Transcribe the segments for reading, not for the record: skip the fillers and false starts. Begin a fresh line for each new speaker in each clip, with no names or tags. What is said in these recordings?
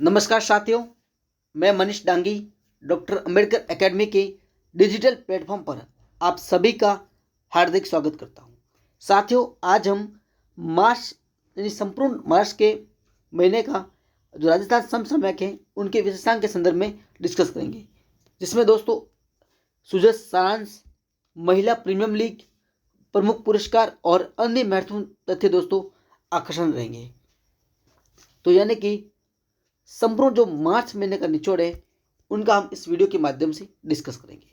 नमस्कार साथियों, मैं मनीष डांगी डॉक्टर अंबेडकर एकेडमी के डिजिटल प्लेटफॉर्म पर आप सभी का हार्दिक स्वागत करता हूं। साथियों, आज हम मार्च यानी संपूर्ण मार्च के महीने का जो राजस्थान समसामयिक है उनके विशेषांक के संदर्भ में डिस्कस करेंगे, जिसमें दोस्तों सुजस सारांश, महिला प्रीमियम लीग, प्रमुख पुरस्कार और अन्य महत्वपूर्ण तथ्य दोस्तों आकर्षण रहेंगे। तो यानी कि संपूर्ण जो मार्च महीने का निचोड़ है उनका हम इस वीडियो के माध्यम से डिस्कस करेंगे।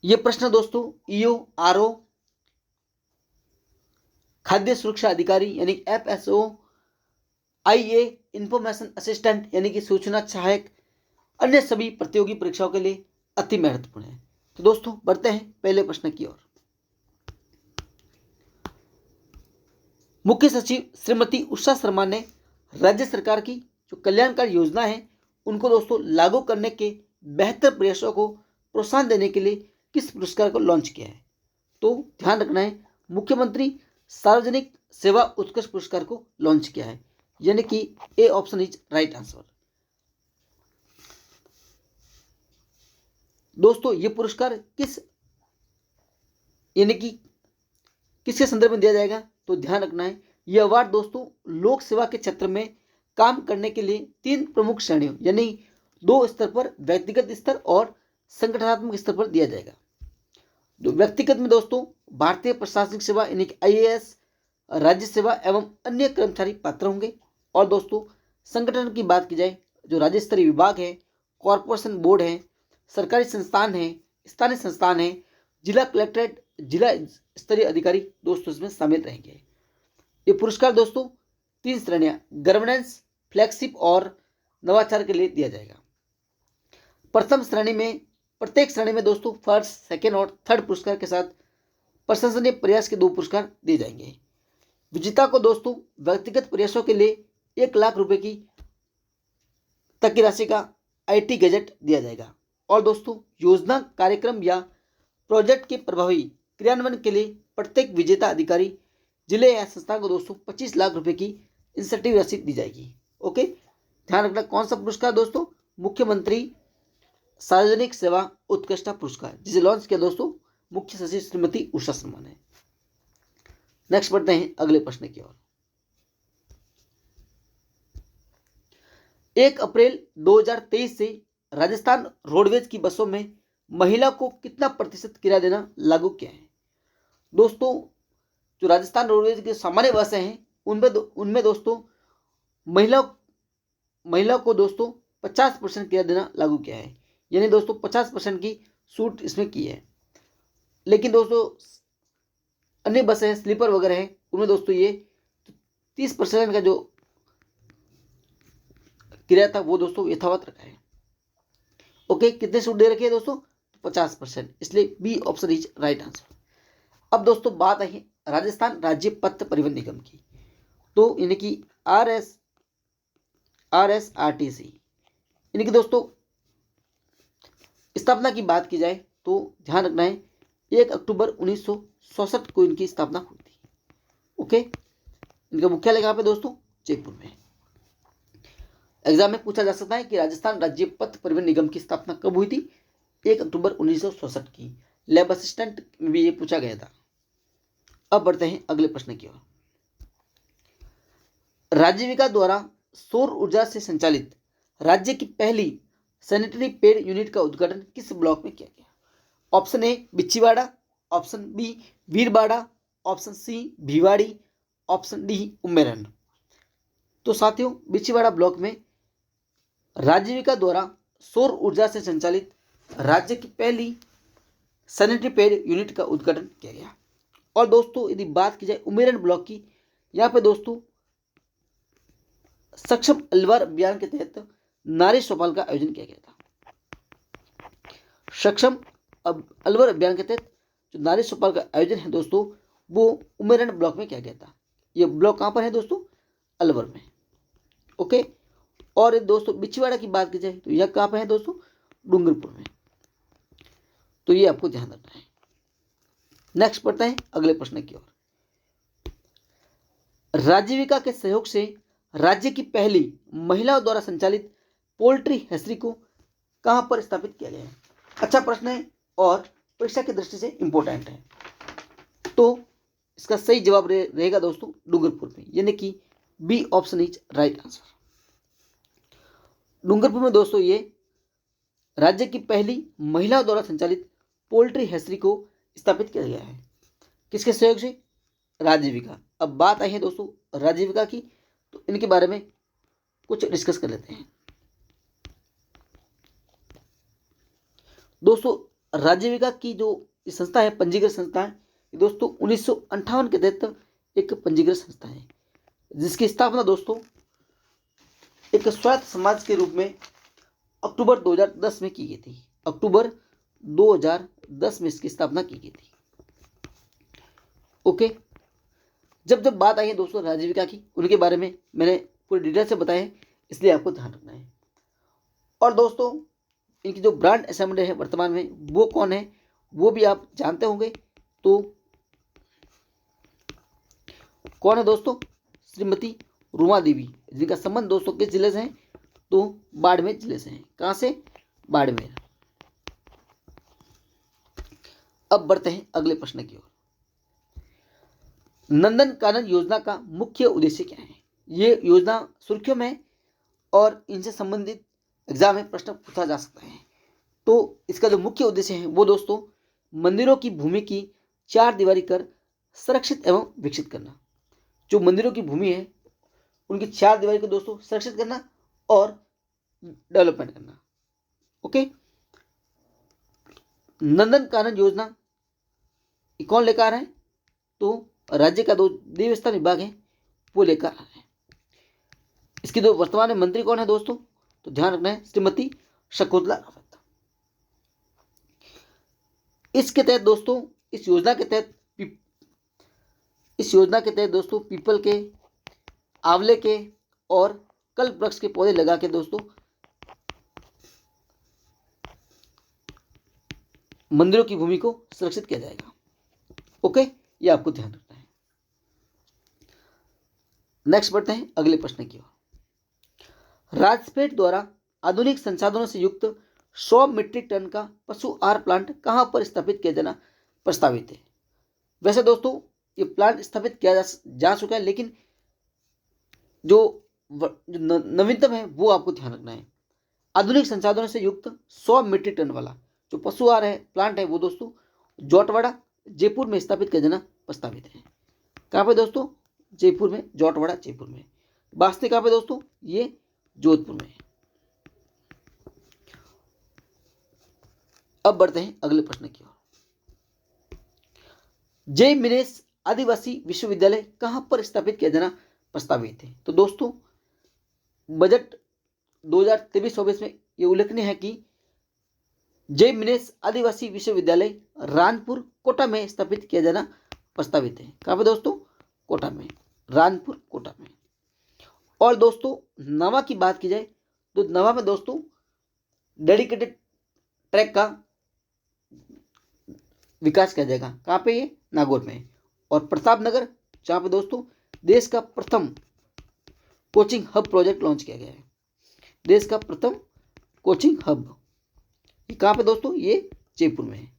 ये प्रश्न दोस्तों ईओ, आरओ, खाद्य सुरक्षा अधिकारी यानी एफएसओ, आईए, इंफॉर्मेशन असिस्टेंट यानी कि सूचना सहायक, अन्य सभी प्रतियोगी परीक्षाओं के लिए अति महत्वपूर्ण है। तो दोस्तों बढ़ते हैं पहले प्रश्न की ओर। मुख्य सचिव श्रीमती उषा शर्मा ने राज्य सरकार की जो कल्याणकारी योजना है उनको दोस्तों लागू करने के बेहतर प्रयासों को प्रोत्साहन देने के लिए किस पुरस्कार को लॉन्च किया है? तो ध्यान रखना है, मुख्यमंत्री सार्वजनिक सेवा उत्कृष्ट पुरस्कार को लॉन्च किया है, यानी कि ए ऑप्शन इज राइट आंसर। दोस्तों ये पुरस्कार किसके संदर्भ में दिया जाएगा? तो ध्यान रखना है, यह अवार्ड दोस्तों लोक सेवा के क्षेत्र में काम करने के लिए 3 प्रमुख श्रेणियों यानी 2 स्तर पर, व्यक्तिगत स्तर और संगठनात्मक स्तर पर दिया जाएगा। जो व्यक्तिगत में दोस्तों भारतीय प्रशासनिक सेवा यानी कि आईएएस, राज्य सेवा एवं अन्य कर्मचारी पात्र होंगे। और दोस्तों संगठन की बात की जाए, जो राज्य स्तरीय विभाग है, कॉरपोरेशन बोर्ड है, सरकारी संस्थान है, स्थानीय संस्थान है, जिला कलेक्ट्रेट, जिला स्तरीय अधिकारी दोस्तों इसमें शामिल रहेंगे। ये पुरस्कार दोस्तों 3 श्रेणियां गवर्नेंस, फ्लैगशिप और नवाचार के लिए दिया जाएगा। प्रत्येक श्रेणी में दोस्तों फर्स्ट, सेकेंड और थर्ड पुरस्कार के साथ प्रशंसनीय प्रयास के 2 पुरस्कार दिए जाएंगे। विजेता को दोस्तों व्यक्तिगत प्रयासों के लिए 1 लाख रुपए की तक की राशि का आईटी गैजेट दिया जाएगा। और दोस्तों योजना, कार्यक्रम या प्रोजेक्ट के प्रभावी क्रियान्वयन के लिए प्रत्येक विजेता अधिकारी, जिले या संस्था को दोस्तों 25 लाख रुपए की इंसेंटिव राशि दी जाएगी। ओके, ध्यान रखना कौन सा पुरस्कार दोस्तों? मुख्यमंत्री सार्वजनिक सेवा उत्कृष्टता पुरस्कार, जिसे लॉन्च किया दोस्तों मुख्य सचिव श्रीमती उषा शर्मा ने। नेक्स्ट बढ़ते हैं अगले प्रश्न की ओर। 1 अप्रैल 2023 से राजस्थान रोडवेज की बसों में महिला को कितना प्रतिशत किराया देना लागू किया है? दोस्तों जो राजस्थान रोडवेज की सामान्य बसें हैं उनमें दोस्तों महिला को दोस्तों 50% किराया देना लागू किया है, यानी दोस्तों 50% की छूट इसमें की है। लेकिन दोस्तों अन्य बसें हैं, स्लीपर वगैरह हैं, उनमें दोस्तों ये 30% का जो किराया था वो दोस्तों यथावत रखा है। ओके, कितने छूट दे रखी है दोस्तों? 50%, इसलिए B option is right answer. अब दोस्तों बात आई राजस्थान राज्य पथ परिवहन निगम की, तो यानी कि RSRTC, यानी कि दोस्तों स्थापना की बात की जाए तो ध्यान रखना है 1 अक्टूबर 1967 को इनकी स्थापना हुई थी। ओके, इनका मुख्यालय कहाँ पे दोस्तों? जयपुर में। एग्जाम में पूछा जा सकता है कि राजस्थान राज्य पथ परिवहन निगम की स्थापना कब हुई थी? 1 अक्टूबर 1967 की। लैब असिस्टेंट में भी ये पूछा गया था। अब बढ़ते हैं अगले प्रश्न की ओर। राज्यविका द्वारा सौर ऊर्जा से संचालित राज्य की पहली सैनिटरी पेड यूनिट का उद्घाटन किस ब्लॉक में किया गया? Option A Bichhiwara, option B Veerbara, option C Bhiwadi, option D Ummeran. तो साथियों बिच्छीवाड़ा ब्लॉक में राज्यविका द्वारा सौर ऊर्जा से संचालित राज्य की पहली सैनिटरी पेड यूनिट का उद्घाटन किया गया। और दोस्तों यदि बात की जाए उम्मेरन ब्लॉक की, यहाँ पे दोस्तों सक्षम अलवर अभियान के तहत नारी चौपाल का आयोजन किया गया था। सक्षम अलवर अभियान के तहत जो नारी चौपाल का आयोजन है दोस्तों वो उम्मेरन ब्लॉक में किया गया था। ये ब्लॉक कहाँ पर है दोस्तों? अलवर में। ओके, और दोस्तों बिच्छीवाड़ा की बात की जाए तो यह कहाँ पर है दोस्तों? डूंगरपुर में। तो ये आपको ध्यान रखना है। नेक्स्ट बढ़ते हैं अगले प्रश्न की ओर। राज्यविका के सहयोग से राज्य की पहली महिलाओं द्वारा संचालित पोल्ट्री हैचरी को कहां पर स्थापित किया गया है? अच्छा प्रश्न है और परीक्षा की दृष्टि से इंपॉर्टेंट है। तो इसका सही जवाब रहेगा दोस्तों डूंगरपुर में, यानी कि B option is right answer. Dungarpur में दोस्तों ये राज्य की पहली महिलाओं द्वारा संचालित पोल्ट्री हैचरी को स्थापित किया गया है। किसके सहयोग से? राजीविका। अब बात आई है दोस्तों राजीविका की, तो इनके बारे में कुछ डिस्कस कर लेते हैं। दोस्तों राजीविका की जो संस्था है, पंजीकृत संस्था है, दोस्तों 1958 के तहत एक पंजीकृत संस्था है, जिसकी स्थापना दोस्तों एक स्वायत्त समाज के रूप में अक्टूबर 2010 में की गई थी। अक्टूबर 2010 में इसकी स्थापना की गई थी। ओके, जब बात आई है दोस्तों राजीविका की, उनके बारे में मैंने पूरी डिटेल से बताया है, इसलिए आपको ध्यान रखना है। और दोस्तों इनकी जो ब्रांड एम्बेसडर है वर्तमान में वो कौन है, वो भी आप जानते होंगे। तो कौन है दोस्तों? श्रीमती रूमा देवी, जिनका संबंध दोस्तों किस जिले से है? तो बाड़मेर जिले से है। कहां से? बाड़मेर। अब बढ़ते हैं अगले प्रश्न की ओर। नंदन कानन योजना का मुख्य उद्देश्य क्या है? ये योजना सुर्खियों में और इनसे संबंधित एग्जाम में प्रश्न पूछा जा सकता है। तो इसका जो मुख्य उद्देश्य है वो दोस्तों मंदिरों की भूमि की चार दीवारी कर संरक्षित एवं विकसित करना। जो मंदिरों की भूमि है उनकी चार दीवारी को दोस्तों संरक्षित करना और डेवलपमेंट करना। ओके, नंदन कानन योजना कौन लेकर आ रहा है? तो राज्य का जो देवस्थान विभाग है वो लेकर आ रहा है। इसकी जो वर्तमान में मंत्री कौन है दोस्तों? तो ध्यान रखना है श्रीमती शकुंतला रावत। इसके तहत दोस्तों इस योजना के तहत दोस्तों पीपल के, आंवले के और कल्प वृक्ष के पौधे लगा के दोस्तों मंदिरों की भूमि को सुरक्षित किया जाएगा। ओके, ये आपको ध्यान रखना है। नेक्स्ट बढ़ते हैं अगले प्रश्न की ओर। राजपेट द्वारा आधुनिक संसाधनों से युक्त 100 मीट्रिक टन का पशु आहार प्लांट कहां पर स्थापित किया जाना प्रस्तावित है? वैसे दोस्तों ये प्लांट स्थापित किया जा चुका है, लेकिन जो नवीनतम है वो आपको ध्यान रखना है। आधुनिक संसाधनों से युक्त 100 मीट्रिक टन वाला जो पशु आहार है प्लांट है वो दोस्तों जोटवाड़ा जयपुर में स्थापित किया जाना प्रस्तावित है। कहाँ पे दोस्तों? जयपुर में, जोटवाड़ा जयपुर में। वास्तविक कहाँ पे दोस्तों? ये जोधपुर में। अब बढ़ते हैं अगले प्रश्न की ओर। जय मिनेश आदिवासी विश्वविद्यालय कहां पर स्थापित किया जाना प्रस्तावित है? तो दोस्तों बजट 2023-24 में यह उल्लेखनीय है कि जय मिनेश आदिवासी विश्वविद्यालय रानपुर कोटा में स्थापित किया जाना प्रस्तावित है। कहां पे दोस्तों? कोटा में, रानपुर कोटा में। और दोस्तों नवा की बात की जाए तो नवा में दोस्तों डेडिकेटेड ट्रैक का विकास किया जाएगा। कहां पे? ये नागौर में। और प्रतापनगर जहां पे दोस्तों देश का प्रथम कोचिंग हब प्रोजेक्ट लॉन्च किया गया है। देश का प्रथम कोचिंग हब ये कहां पे दोस्तों? ये जयपुर में है।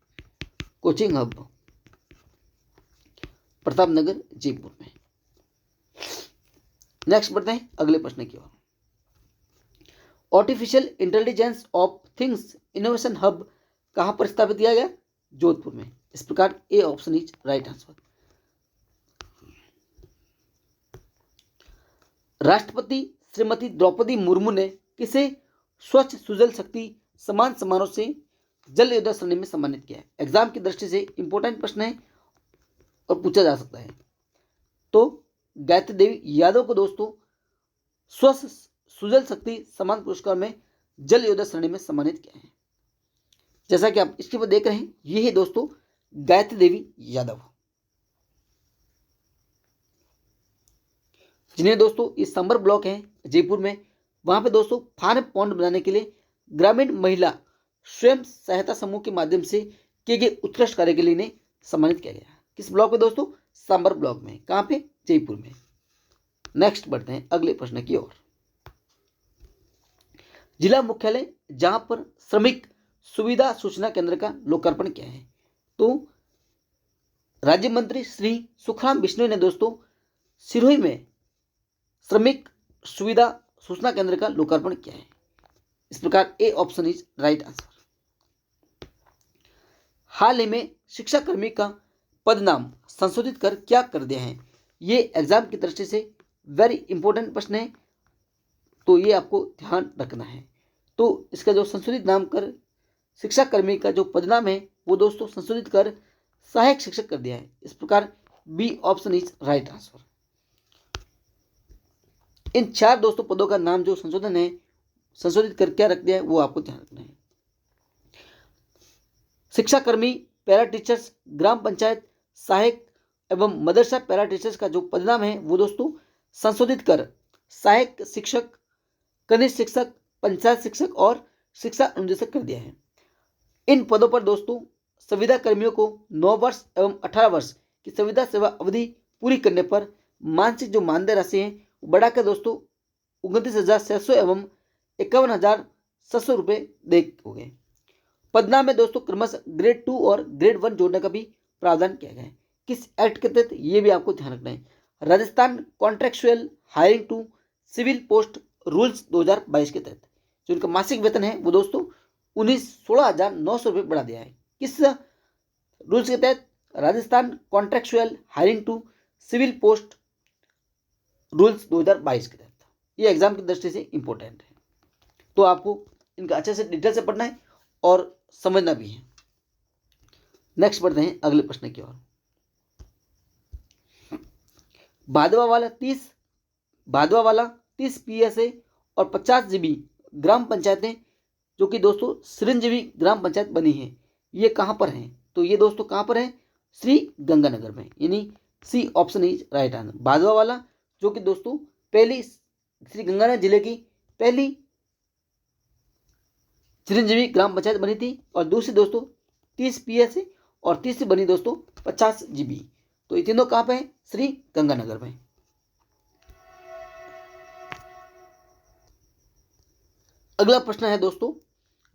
कोचिंग हब प्रतापनगर जयपुर में। नेक्स्ट बढ़ते हैं अगले प्रश्न की ओर। Artificial intelligence of things innovation hub कहां पर स्थापित किया गया? जोधपुर में। इस प्रकार A option is right answer. राष्ट्रपति श्रीमती द्रौपदी मुर्मू ने किसे स्वच्छ सुजल शक्ति सम्मान समारोह से जल योद्धा श्रेणी में सम्मानित किया है? एग्जाम की दृष्टि से इंपॉर्टेंट प्रश्न है और पूछा जा सकता है। तो गायत्री देवी यादव को दोस्तों स्वच्छ सुजल शक्ति सम्मान पुरस्कार में जल योद्धा श्रेणी में सम्मानित किया है। जैसा कि आप इसके ऊपर देख रहे हैं, ये है दोस्तों गायत्री देवी यादव, जिन्हें दोस्तों ये संबर ब्लॉक है जयपुर में, वहां पे दोस्तों फार्म पॉन्ड बनाने के लिए ग्रामीण महिला स्वयं सहायता समूह के माध्यम से किए गए उत्कृष्ट कार्य के लिए इन्हें सम्मानित किया गया। किस ब्लॉक में दोस्तों? सांबर ब्लॉक में। कहां पे? जयपुर में। नेक्स्ट बढ़ते हैं अगले प्रश्न की ओर। जिला मुख्यालय जहां पर श्रमिक सुविधा सूचना केंद्र का लोकार्पण किया है, तो राज्य मंत्री श्री सुखराम बिश्नोई ने दोस्तों सिरोही में श्रमिक सुविधा सूचना केंद्र का लोकार्पण किया है। इस प्रकार A option is right answer. हाल ही में शिक्षा कर्मी का पद नाम संशोधित कर क्या कर दिया है, ये एग्जाम की दृष्टि से वेरी इंपॉर्टेंट प्रश्न है, तो ये आपको ध्यान रखना है। तो इसका जो संशोधित नाम कर शिक्षा कर्मी का जो पदनाम है वो दोस्तों संशोधित कर सहायक शिक्षक कर दिया है। इस प्रकार B option is right answer. इन 4 दोस्तों पदों का नाम जो संशोधन है, संशोधित कर क्या रख दिया है, वो आपको ध्यान रखना है। शिक्षा कर्मी, पैरा टीचर्स, ग्राम पंचायत सहायक एवं मदरसा पैरा टीचर्स का जो पदनाम है वो दोस्तों संशोधित कर सहायक शिक्षक, कनिष्ठ शिक्षक, पंचायत शिक्षक और शिक्षा अनुदेशक कर दिया है। इन पदों पर दोस्तों संविदा कर्मियों को 9 वर्ष एवं 18 वर्ष की संविदा सेवा अवधि पूरी करने पर मानसिक जो मानदेय राशि है वो बढ़ाकर दोस्तों 29,600 एवं 51,700 रुपये दे हो गए। पदनाम में दोस्तों क्रमशः ग्रेड 2 और ग्रेड 1 जोड़ने का भी प्रावधान किया गया है। किस एक्ट के तहत, ये भी आपको ध्यान रखना है। Rajasthan contractual hiring to civil post rules 2022 के तहत जो इनका मासिक वेतन है वो दोस्तों 16,900 रुपये बढ़ा दिया है। किस रूल्स के तहत? Rajasthan contractual hiring to civil post rules 2022 के तहत। ये एग्जाम की दृष्टि से इंपॉर्टेंट है, तो आपको इनका अच्छे से डिटेल से पढ़ना है और समझना भी है। नेक्स्ट बढ़ते हैं अगले प्रश्न की ओर। भादवा वाला 30 PSA और 50 GB ग्राम पंचायतें जो कि दोस्तों चिरंजीवी ग्राम पंचायत बनी है, ये कहाँ पर हैं? तो ये दोस्तों कहाँ पर है? श्री गंगानगर में, यानी C option is right answer. भादवा वाला जो कि दोस्तों पहली श्री गंगानगर जिले की पहली चिरंजीवी ग्राम पंचायत बनी थी, और दूसरी दोस्तों 30 PSA और तीसरी बनी दोस्तों 50 GB। तो ये तीनों कहाँ पे है? श्री गंगानगर में। अगला प्रश्न है दोस्तों,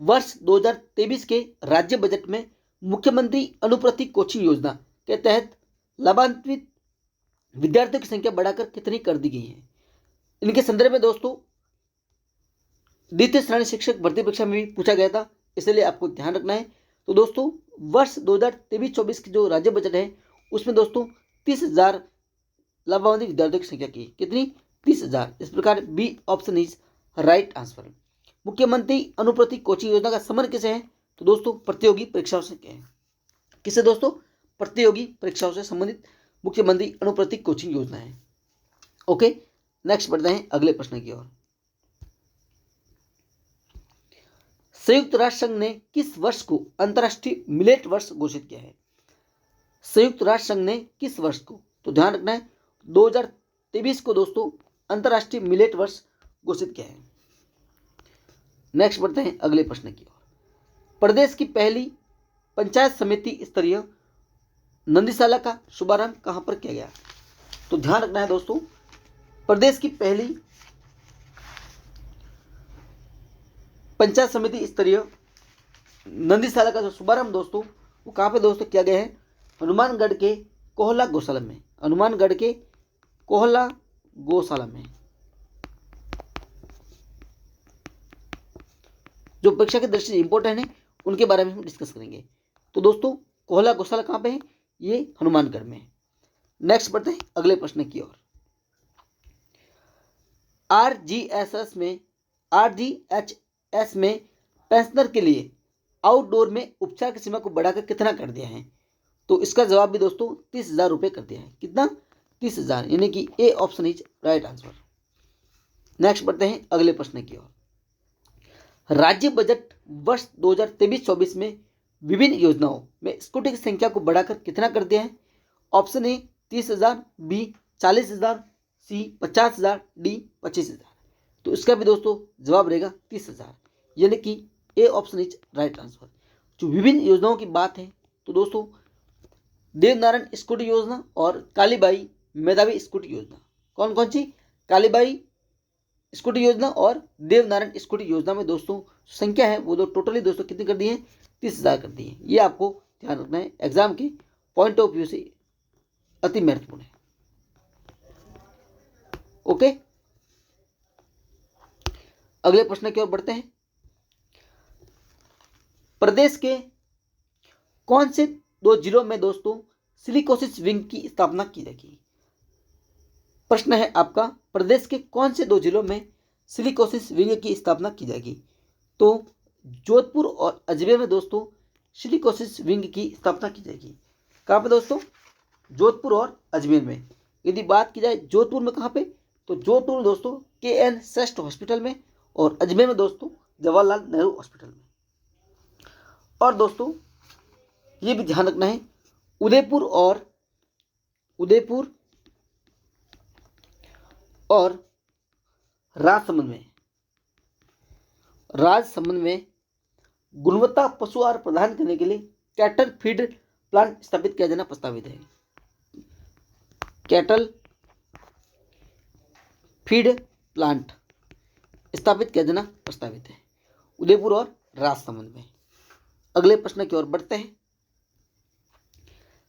वर्ष 2023 के राज्य बजट में मुख्यमंत्री अनुप्रति कोचिंग योजना के तहत लाभान्वित विद्यार्थियों की संख्या बढ़ाकर कितनी कर दी गई है? इनके संदर्भ में दोस्तों द्वितीय श्रेणी शिक्षक भर्ती परीक्षा में भी पूछा गया था, इसलिए आपको ध्यान रखना है। तो दोस्तों वर्ष 2023-24 की जो राज्य बजट है उसमें दोस्तों 30,000 लाभान्वित विद्यार्थियों की संख्या की, कितनी? 30,000। इस प्रकार B option is right answer. मुख्यमंत्री अनुप्रति कोचिंग योजना का संबंध किसे है? तो दोस्तों प्रतियोगी परीक्षाओं से क्या है? किसे दोस्तों? प्रतियोगी परीक्षाओं से संबंधित मुख्यमंत्री अनुप्रति कोचिंग योजना है। ओके, नेक्स्ट बढ़ते हैं अगले प्रश्न की ओर। संयुक्त राष्ट्र संघ ने किस वर्ष को अंतर्राष्ट्रीय मिलेट वर्ष घोषित किया है? संयुक्त राष्ट्र संघ ने किस वर्ष को, तो ध्यान रखना है 2023 को दोस्तों अंतर्राष्ट्रीय मिलेट वर्ष घोषित किया है। नेक्स्ट बढ़ते हैं अगले प्रश्न की ओर। प्रदेश की पहली पंचायत समिति स्तरीय नंदीशाला का शुभारंभ कहां पर किया गया? तो ध्यान रखना है दोस्तों, प्रदेश की पहली पंचायत समिति स्तरीय नंदीशाला का जो शुभारंभ दोस्तों वो कहां पे दोस्तों किया गया है? हनुमानगढ़ के कोहला गौशाला में। हनुमानगढ़ के कोहला गौशाला में। जो परीक्षा की दृष्टि से इंपॉर्टेंट है उनके बारे में हम डिस्कस करेंगे। तो दोस्तों कोहला गौशाला कहां पे है? ये हनुमानगढ़ में है। नेक्स्ट बढ़ते हैं अगले प्रश्न की ओर। RGHS में पेंशनर के लिए आउटडोर में उपचार की सीमा को बढ़ाकर कितना कर दिया है? तो इसका जवाब भी दोस्तों 30,000 रुपये कर दिया है। कितना? 30,000, यानी कि ए option is right answer. Next बढ़ते हैं अगले प्रश्न की ओर। राज्य बजट वर्ष 2023-24 में विभिन्न योजनाओं में स्कूटी की संख्या को बढ़ाकर कितना कर दिया है? Option A 30,000, B 40,000, C 50,000, D 25,000। तो इसका भी दोस्तों जवाब रहेगा 30,000, यानी कि ए ऑप्शन इज राइट आंसर। जो विभिन्न योजनाओं की बात है तो दोस्तों देवनारायण स्कूटी योजना और कालीबाई मेधावी स्कूटी योजना, कौन कौन सी? कालीबाई स्कूटी योजना और देवनारायण स्कूटी योजना में दोस्तों संख्या है वो टोटली दोस्तों कितनी कर दी है, 30,000 कर दी है। ये आपको ध्यान रखना है, एग्जाम के पॉइंट ऑफ व्यू से अति महत्वपूर्ण है। ओके, अगले प्रश्न की ओर बढ़ते हैं। प्रदेश के कौन से 2 जिलों में दोस्तों सिलिकोसिस विंग की स्थापना की जाएगी? प्रश्न है आपका, प्रदेश के कौन से 2 जिलों में सिलिकोसिस विंग की स्थापना की जाएगी? तो जोधपुर और अजमेर में दोस्तों सिलिकोसिस विंग की स्थापना की जाएगी। कहाँ पे दोस्तों? जोधपुर और अजमेर में। यदि बात की जाए जोधपुर में कहाँ पे, तो जोधपुर में दोस्तों KN श्रेष्ठ हॉस्पिटल में, और अजमेर में दोस्तों जवाहरलाल नेहरू हॉस्पिटल में। और दोस्तों ये भी ध्यान रखना है, उदयपुर और राजसमंद में गुणवत्ता पशु आहार प्रदान करने के लिए कैटल फीड प्लांट स्थापित किया जाना प्रस्तावित है। कैटल फीड प्लांट स्थापित किया जाना प्रस्तावित है उदयपुर और राजसमंद में। अगले प्रश्न की ओर बढ़ते हैं।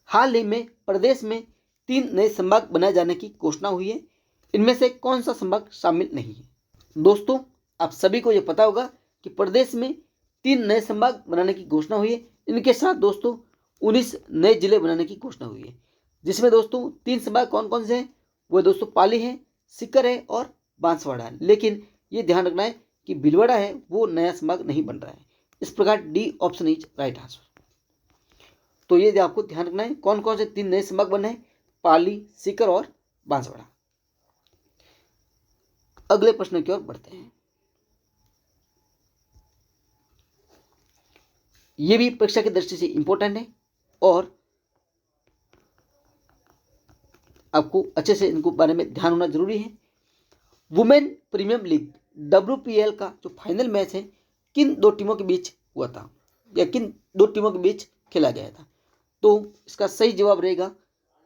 हाल ही में प्रदेश में 3 नए संभाग बनाए जाने की घोषणा हुई है, इनमें से कौन सा संभाग शामिल नहीं है? दोस्तों आप सभी को यह पता होगा कि प्रदेश में 3 नए संभाग बनाने की घोषणा हुई है। इनके साथ दोस्तों 19 नए जिले बनाने की घोषणा हुई है, जिसमें दोस्तों 3 संभाग कौन कौन से हैं? वो दोस्तों पाली है, सीकर है और बांसवाड़ा है। लेकिन ये ध्यान रखना है कि भीलवाड़ा है वो नया संभाग नहीं बन रहा है। इस प्रकार D option is right answer. तो ये आपको ध्यान रखना है कौन कौन से 3 नए संभाग बने हैं, पाली, सीकर और बांसवाड़ा। अगले प्रश्न की ओर बढ़ते हैं। ये भी परीक्षा की दृष्टि से इंपॉर्टेंट है और आपको अच्छे से इनको बारे में ध्यान होना जरूरी है। वुमेन प्रीमियम लीग WPL का जो फाइनल मैच है किन 2 टीमों के बीच हुआ था या किन 2 टीमों के बीच खेला गया था? तो इसका सही जवाब रहेगा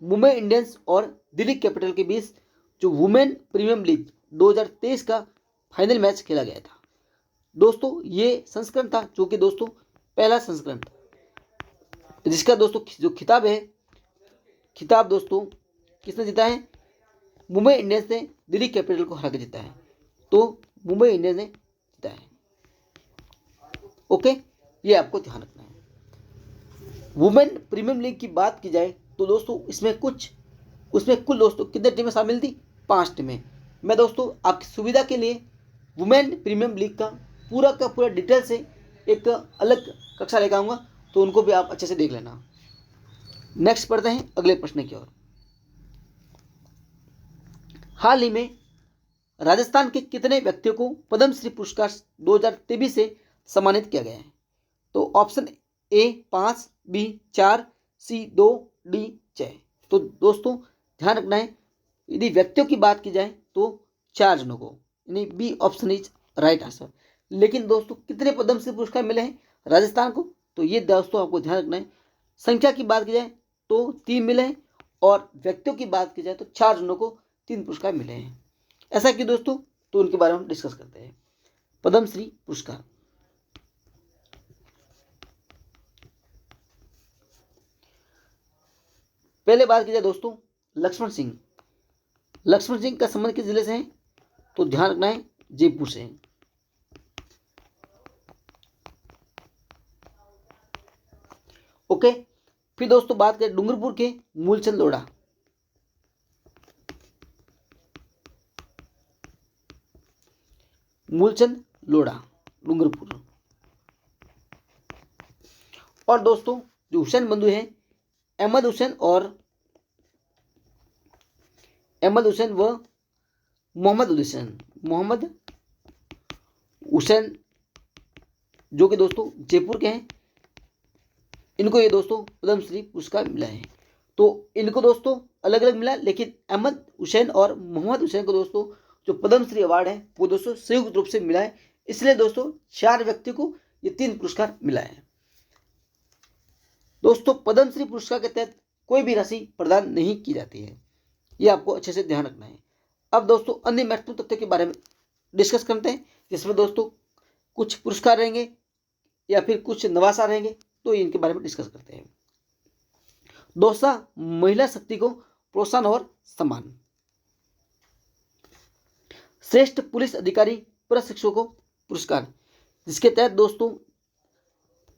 मुंबई इंडियंस और दिल्ली कैपिटल के बीच जो वुमेन प्रीमियम लीग 2023 का फाइनल मैच खेला गया था। दोस्तों ये संस्करण था जो कि दोस्तों पहला संस्करण था, जिसका दोस्तों जो खिताब दोस्तों किसने जीता है? मुंबई इंडियंस ने दिल्ली कैपिटल को हरा के जीता है। तो मुंबई इंडियंस ने जीता है। ओके, ये आपको ध्यान रखना है। वुमेन प्रीमियम लीग की बात की जाए तो दोस्तों उसमें कुल दोस्तों कितने टीमें शामिल थी? 5 टीमें। मैं दोस्तों आपकी सुविधा के लिए वुमेन प्रीमियम लीग का पूरा डिटेल से एक अलग कक्षा लेकर आऊँगा, तो उनको भी आप अच्छे से देख लेना। नेक्स्ट पढ़ते हैं अगले प्रश्न की ओर। हाल ही में राजस्थान के कितने व्यक्तियों को पद्मश्री पुरस्कार 2023 से सम्मानित किया गया है? तो option A 5, B 4, C 2, D 6। तो दोस्तों ध्यान रखना है, यदि व्यक्तियों की बात की जाए तो 4 जनों को, यानी B option is right answer. लेकिन दोस्तों कितने पद्मश्री पुरस्कार मिले हैं राजस्थान को? तो ये दोस्तों आपको ध्यान रखना है, संख्या की बात की जाए तो 3 मिले हैं और व्यक्तियों की बात की जाए तो 4 जनों को 3 पुरस्कार मिले हैं। ऐसा क्यों दोस्तों? तो उनके बारे में हम डिस्कस करते हैं। पद्मश्री पुरस्कार पहले बात की जाए दोस्तों लक्ष्मण सिंह का संबंध किस जिले से है? तो ध्यान रखना है जयपुर से। ओके, फिर दोस्तों बात करें डूंगरपुर के मूलचंद लोढ़ा डूंगरपुर। और दोस्तों जो हुसैन बंधु हैं अहमद हुसैन व मोहम्मद हुसैन जो कि दोस्तों जयपुर के हैं, इनको ये दोस्तों पद्मश्री पुरस्कार मिला है। तो इनको दोस्तों अलग अलग मिला, लेकिन अहमद हुसैन और मोहम्मद हुसैन को दोस्तों जो पद्मश्री अवार्ड है वो दोस्तों संयुक्त रूप से मिला है। इसलिए दोस्तों 4 व्यक्ति को ये 3 पुरस्कार मिला है। दोस्तों पद्मश्री पुरस्कार के तहत कोई भी राशि प्रदान नहीं की जाती है, ये आपको अच्छे से ध्यान रखना है। अब दोस्तों अन्य महत्वपूर्ण तथ्यों के बारे में डिस्कस करते हैं, जिसमें दोस्तों कुछ पुरस्कार रहेंगे या फिर कुछ नवाचार रहेंगे, तो इनके बारे में डिस्कस करते हैं। दोस्तों, महिला शक्ति को प्रोत्साहन और सम्मान। श्रेष्ठ पुलिस अधिकारी प्रशिक्षुओं को पुरस्कार, जिसके तहत दोस्तों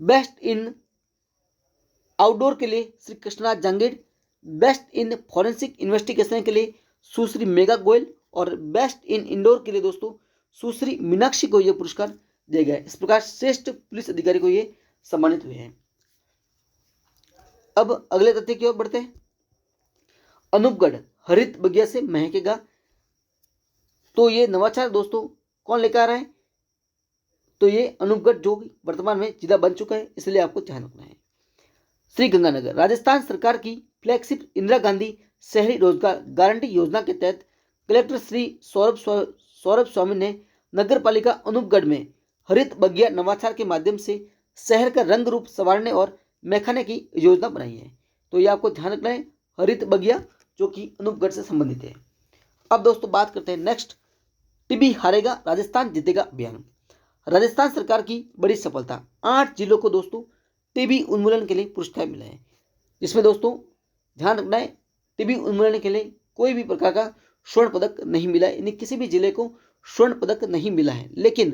बेस्ट इन आउटडोर के लिए Shri Krishna Jangir, best in forensic investigation के लिए सुश्री मेगा गोयल और बेस्ट इन इंडोर के लिए दोस्तों सुश्री मीनाक्षी को यह पुरस्कार दिया गया है। इस प्रकार श्रेष्ठ पुलिस अधिकारी को ये सम्मानित हुए हैं। अब अगले तथ्य की ओर बढ़ते हैं। अनूपगढ़ हरित बगिया से महकेगा, तो ये नवाचार दोस्तों कौन लेकर आ रहा है? तो ये अनूपगढ़ जो वर्तमान में जिला बन चुका है, इसलिए आपको ध्यान रखना है। श्री गंगानगर राजस्थान सरकार की फ्लैगशिप इंदिरा गांधी शहरी रोजगार गारंटी योजना के तहत कलेक्टर श्री सौरभ स्वामी ने नगर पालिका अनूपगढ़ में हरित बगिया नवाचार के माध्यम से शहर का रंग रूप संवारने और महकाने की योजना बनाई है। तो ये आपको ध्यान रखना है, हरित बगिया जो कि अनूपगढ़ से संबंधित है। अब दोस्तों बात करते हैं नेक्स्ट, टीबी हारेगा राजस्थान जीतेगा अभियान। राजस्थान सरकार की बड़ी सफलता, 8 जिलों को दोस्तों टीबी उन्मूलन के लिए पुरस्कार मिला है, जिसमें दोस्तों ध्यान रखना है टीबी उन्मूलन के लिए कोई भी प्रकार का स्वर्ण पदक नहीं मिला है, यानी किसी भी जिले को स्वर्ण पदक नहीं मिला है। लेकिन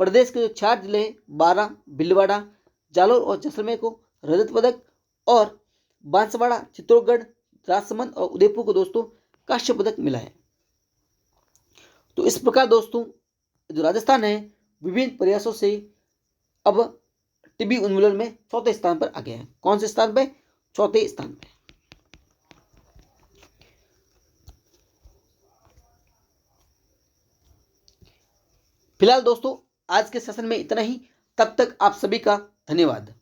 प्रदेश के जो 4 जिले हैं, बारां, भीलवाड़ा, जालोर और जैसलमेर को रजत पदक और बांसवाड़ा, चित्तौड़गढ़, राजसमंद और उदयपुर को दोस्तों कांस्य पदक मिला है। तो इस प्रकार दोस्तों जो राजस्थान है विभिन्न प्रयासों से अब टीबी उन्मूलन में चौथे स्थान पर आ गया है। कौन से स्थान पे? चौथे स्थान पे। फिलहाल दोस्तों आज के सेशन में इतना ही। तब तक आप सभी का धन्यवाद।